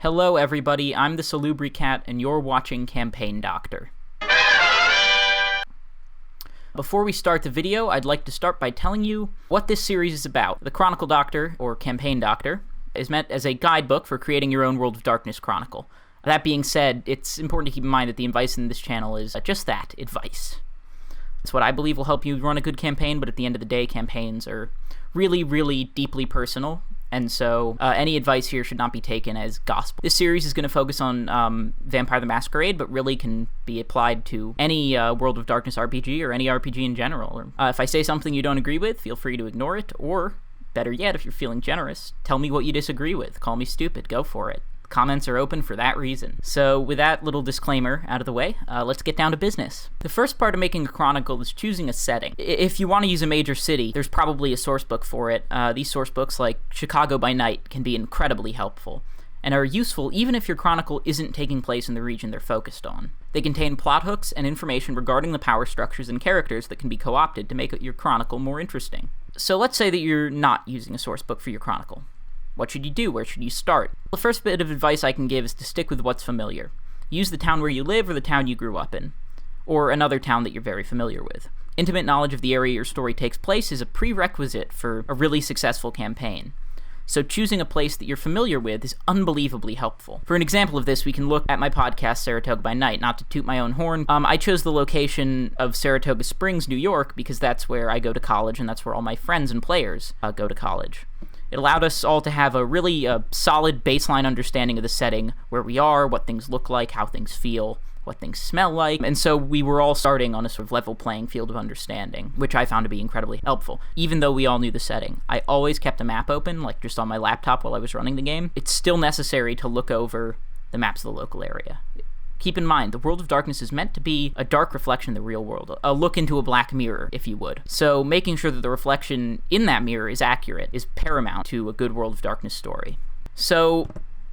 Hello everybody, I'm the Salubricat and you're watching Campaign Doctor. Before we start the video, I'd like to start by telling you what this series is about. The Chronicle Doctor, or Campaign Doctor, is meant as a guidebook for creating your own World of Darkness chronicle. That being said, it's important to keep in mind that the advice in this channel is just that, advice. It's what I believe will help you run a good campaign, but at the end of the day, campaigns are really, really deeply personal, and so any advice here should not be taken as gospel. This series is going to focus on Vampire the Masquerade, but really can be applied to any World of Darkness RPG or any RPG in general. If I say something you don't agree with, feel free to ignore it, or better yet, if you're feeling generous, tell me what you disagree with. Call me stupid. Go for it. Comments are open for that reason. So with that little disclaimer out of the way, let's get down to business. The first part of making a chronicle is choosing a setting. If you want to use a major city, there's probably a source book for it. These source books, like Chicago by Night, can be incredibly helpful and are useful even if your chronicle isn't taking place in the region they're focused on. They contain plot hooks and information regarding the power structures and characters that can be co-opted to make your chronicle more interesting. So let's say that you're not using a source book for your chronicle. What should you do? Where should you start? The first bit of advice I can give is to stick with what's familiar. Use the town where you live or the town you grew up in, or another town that you're very familiar with. Intimate knowledge of the area your story takes place is a prerequisite for a really successful campaign. So choosing a place that you're familiar with is unbelievably helpful. For an example of this, we can look at my podcast, Saratoga by Night. Not to toot my own horn, I chose the location of Saratoga Springs, New York, because that's where I go to college, and that's where all my friends and players go to college. It allowed us all to have a really solid baseline understanding of the setting, where we are, what things look like, how things feel, what things smell like, and so we were all starting on a sort of level playing field of understanding, which I found to be incredibly helpful. Even though we all knew the setting, I always kept a map open, like just on my laptop while I was running the game. It's still necessary to look over the maps of the local area. Keep in mind, the World of Darkness is meant to be a dark reflection of the real world, a look into a black mirror, if you would. So making sure that the reflection in that mirror is accurate is paramount to a good World of Darkness story. So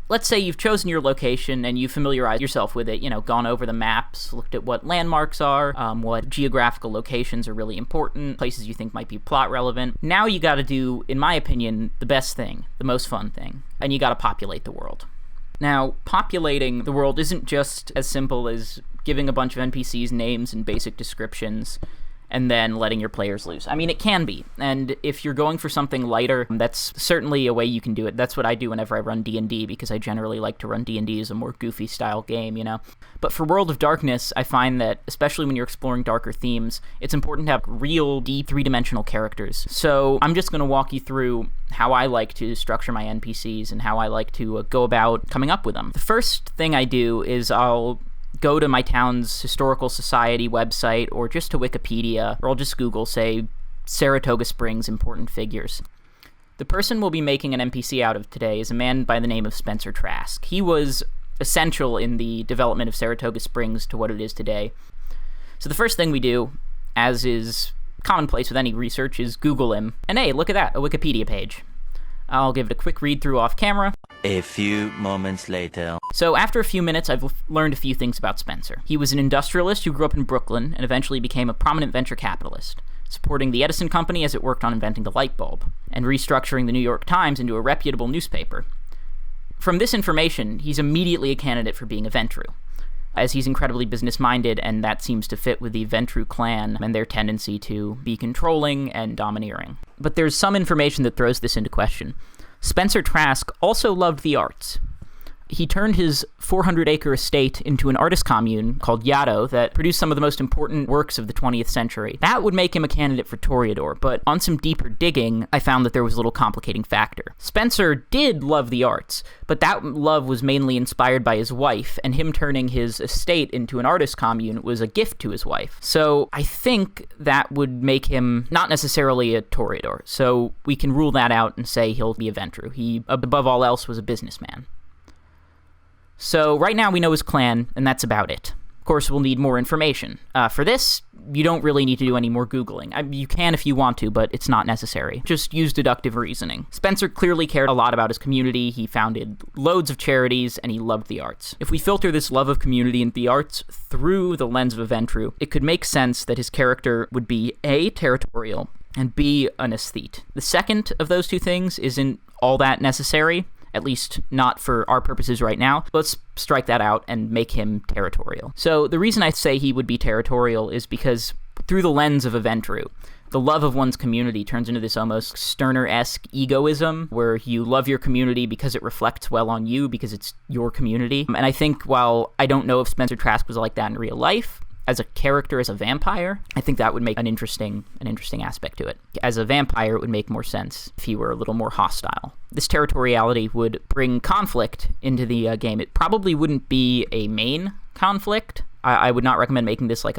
let's say you've chosen your location and you familiarized yourself with it, gone over the maps, looked at what landmarks are, what geographical locations are really important, places you think might be plot relevant. Now you gotta do, in my opinion, the best thing, the most fun thing, and you gotta populate the world. Now, populating the world isn't just as simple as giving a bunch of NPCs names and basic descriptions and then letting your players loose. I mean, it can be, and if you're going for something lighter, that's certainly a way you can do it. That's what I do whenever I run D&D, because I generally like to run D&D as a more goofy style game, But for World of Darkness, I find that, especially when you're exploring darker themes, it's important to have real, deep, three-dimensional characters. So I'm just going to walk you through how I like to structure my NPCs and how I like to go about coming up with them. The first thing I do is I'll go to my town's historical society website, or just to Wikipedia, or I'll just Google, say, Saratoga Springs important figures. The person we'll be making an NPC out of today is a man by the name of Spencer Trask. He was essential in the development of Saratoga Springs to what it is today. So the first thing we do, as is commonplace with any research, is Google him. And hey, look at that, a Wikipedia page. I'll give it a quick read through off camera. A few moments later. So after a few minutes, I've learned a few things about Spencer. He was an industrialist who grew up in Brooklyn and eventually became a prominent venture capitalist, supporting the Edison Company as it worked on inventing the light bulb, and restructuring the New York Times into a reputable newspaper. From this information, he's immediately a candidate for being a Ventru, as he's incredibly business-minded, and that seems to fit with the Ventru clan and their tendency to be controlling and domineering. But there's some information that throws this into question. Spencer Trask also loved the arts. He turned his 400-acre estate into an artist commune called Yaddo that produced some of the most important works of the 20th century. That would make him a candidate for Toreador, but on some deeper digging, I found that there was a little complicating factor. Spencer did love the arts, but that love was mainly inspired by his wife, and him turning his estate into an artist commune was a gift to his wife. So I think that would make him not necessarily a Toreador, so we can rule that out and say he'll be a Ventru. He, above all else, was a businessman. So right now we know his clan, and that's about it. Of course, we'll need more information. For this, you don't really need to do any more Googling. You can if you want to, but it's not necessary. Just use deductive reasoning. Spencer clearly cared a lot about his community. He founded loads of charities, and he loved the arts. If we filter this love of community and the arts through the lens of a Ventru, it could make sense that his character would be A, territorial, and B, an aesthete. The second of those two things isn't all that necessary, at least not for our purposes right now. Let's strike that out and make him territorial. So the reason I say he would be territorial is because through the lens of Aventru, the love of one's community turns into this almost Stirner-esque egoism, where you love your community because it reflects well on you, because it's your community. And I think while I don't know if Spencer Trask was like that in real life, as a character, as a vampire, I think that would make an interesting aspect to it. As a vampire, it would make more sense if he were a little more hostile. This territoriality would bring conflict into the game. It probably wouldn't be a main conflict. I would not recommend making this like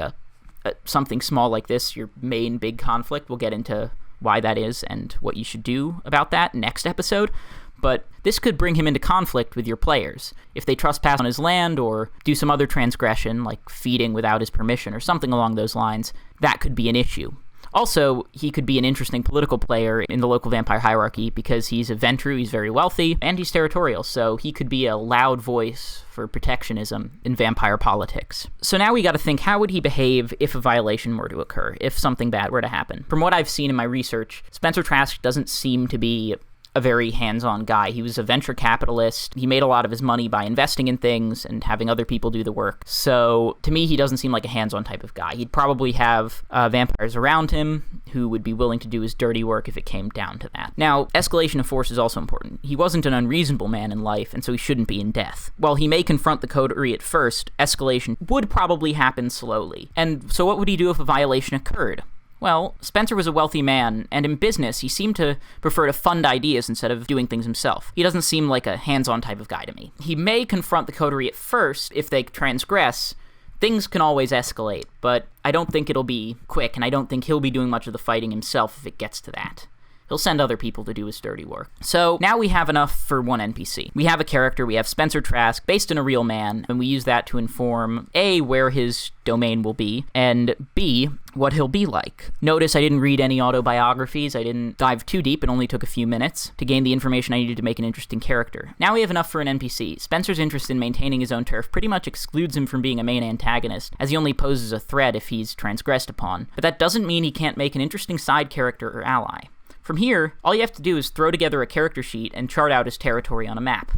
something small like this your main big conflict. We'll get into why that is and what you should do about that next episode. But this could bring him into conflict with your players. If they trespass on his land or do some other transgression, like feeding without his permission or something along those lines, that could be an issue. Also, he could be an interesting political player in the local vampire hierarchy because he's a Ventru, he's very wealthy, and he's territorial, so he could be a loud voice for protectionism in vampire politics. So now we gotta think, how would he behave if a violation were to occur, if something bad were to happen? From what I've seen in my research, Spencer Trask doesn't seem to be a very hands-on guy. He was a venture capitalist. He made a lot of his money by investing in things and having other people do the work. So to me, he doesn't seem like a hands-on type of guy. He'd probably have vampires around him who would be willing to do his dirty work if it came down to that. Now, escalation of force is also important. He wasn't an unreasonable man in life, and so he shouldn't be in death. While he may confront the coterie at first, escalation would probably happen slowly. And so what would he do if a violation occurred? Well, Spencer was a wealthy man, and in business, he seemed to prefer to fund ideas instead of doing things himself. He doesn't seem like a hands-on type of guy to me. He may confront the coterie at first. If they transgress, things can always escalate, but I don't think it'll be quick, and I don't think he'll be doing much of the fighting himself if it gets to that. He'll send other people to do his dirty work. So now we have enough for one NPC. We have a character, we have Spencer Trask, based in a real man, and we use that to inform A, where his domain will be, and B, what he'll be like. Notice I didn't read any autobiographies, I didn't dive too deep, it only took a few minutes to gain the information I needed to make an interesting character. Now we have enough for an NPC. Spencer's interest in maintaining his own turf pretty much excludes him from being a main antagonist, as he only poses a threat if he's transgressed upon. But that doesn't mean he can't make an interesting side character or ally. From here, all you have to do is throw together a character sheet and chart out his territory on a map.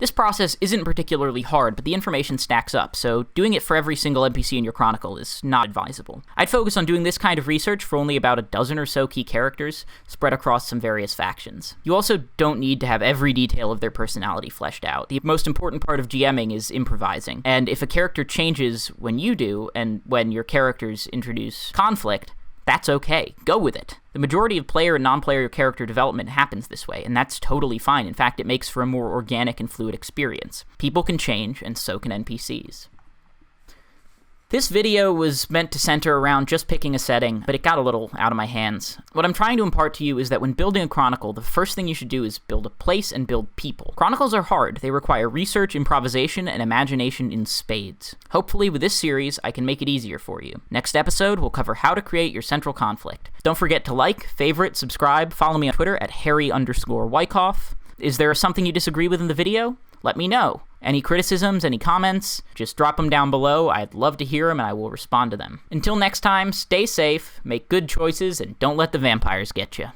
This process isn't particularly hard, but the information stacks up, so doing it for every single NPC in your Chronicle is not advisable. I'd focus on doing this kind of research for only about a dozen or so key characters, spread across some various factions. You also don't need to have every detail of their personality fleshed out. The most important part of GMing is improvising, and if a character changes when you do, and when your characters introduce conflict, that's okay. Go with it. The majority of player and non-player character development happens this way, and that's totally fine. In fact, it makes for a more organic and fluid experience. People can change, and so can NPCs. This video was meant to center around just picking a setting, but it got a little out of my hands. What I'm trying to impart to you is that when building a Chronicle, the first thing you should do is build a place and build people. Chronicles are hard. They require research, improvisation, and imagination in spades. Hopefully, with this series, I can make it easier for you. Next episode, we'll cover how to create your central conflict. Don't forget to like, favorite, subscribe, follow me on Twitter at Harry_Wyckoff. Is there something you disagree with in the video? Let me know. Any criticisms, any comments, just drop them down below. I'd love to hear them and I will respond to them. Until next time, stay safe, make good choices, and don't let the vampires get you.